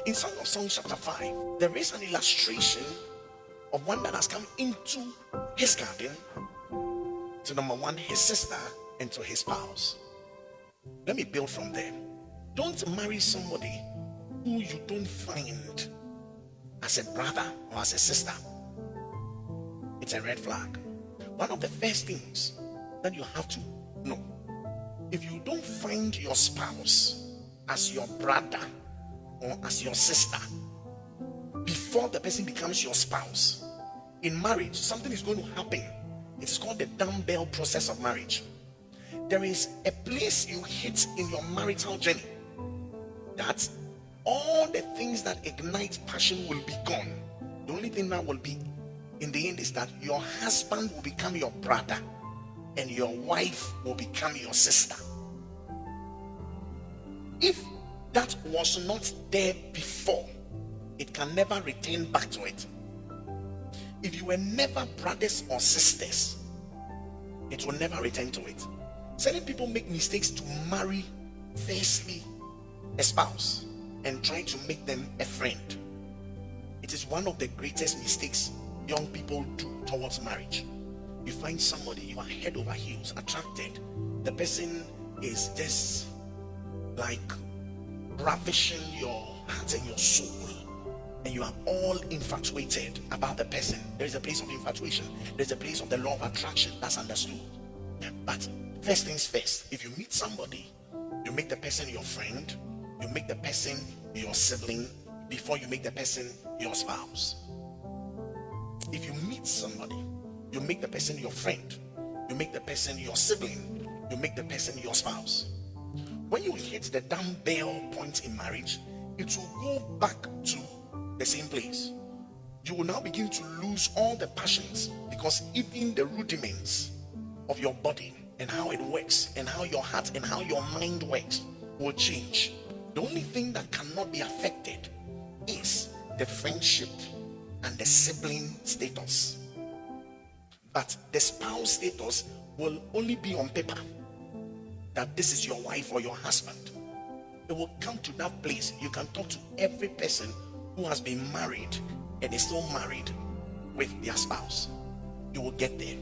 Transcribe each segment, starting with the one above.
In Song of Songs chapter 5, there is an illustration of one that has come into his garden to, number one, his sister, and to his spouse. Let me build from there. Don't marry somebody who you don't find as a brother or as a sister. It's a red flag. One of the first things that you have to know, if you don't find your spouse as your brother or as your sister before the person becomes your spouse, in marriage something is going to happen. It is called the dumbbell process of marriage. There is a place you hit in your marital journey that all the things that ignite passion will be gone. The only thing that will be in the end is that your husband will become your brother and your wife will become your sister. If that was not there before, it can never return back to it. If you were never brothers or sisters, it will never return to it. Certain people make mistakes to marry, firstly, a spouse and try to make them a friend. It is one of the greatest mistakes young people do towards marriage. You find somebody, you are head over heels attracted. The person is just like ravishing your heart and your soul, and you are all infatuated about the person. There is a place of infatuation. There's a place of the law of attraction. That's understood. But first things first, if you meet somebody, you make the person your friend, you make the person your sibling before you make the person your spouse. If you meet somebody, you make the person your friend, you make the person your sibling, you make the person your spouse. When you hit the dumbbell point in marriage, it will go back to the same place. You will now begin to lose all the passions, because even the rudiments of your body and how it works and how your heart and how your mind works will change. The only thing that cannot be affected is the friendship and the sibling status. But the spouse status will only be on paper, that this is your wife or your husband. It will come to that place. You can talk to every person who has been married and is still married with their spouse. You will get there.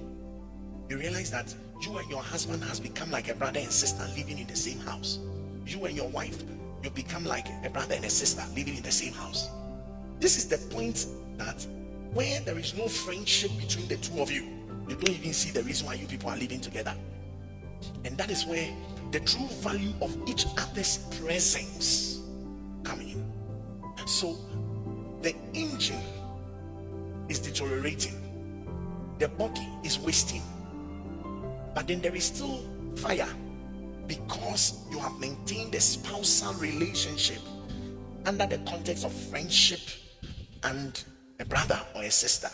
You realize that you and your husband has become like a brother and sister living in the same house. You and your wife, you become like a brother and a sister living in the same house. This is the point that where there is no friendship between the two of you, you don't even see the reason why you people are living together. And that is where the true value of each other's presence come in. So the engine is deteriorating, the body is wasting, but then there is still fire, because you have maintained a spousal relationship under the context of friendship and a brother or a sister.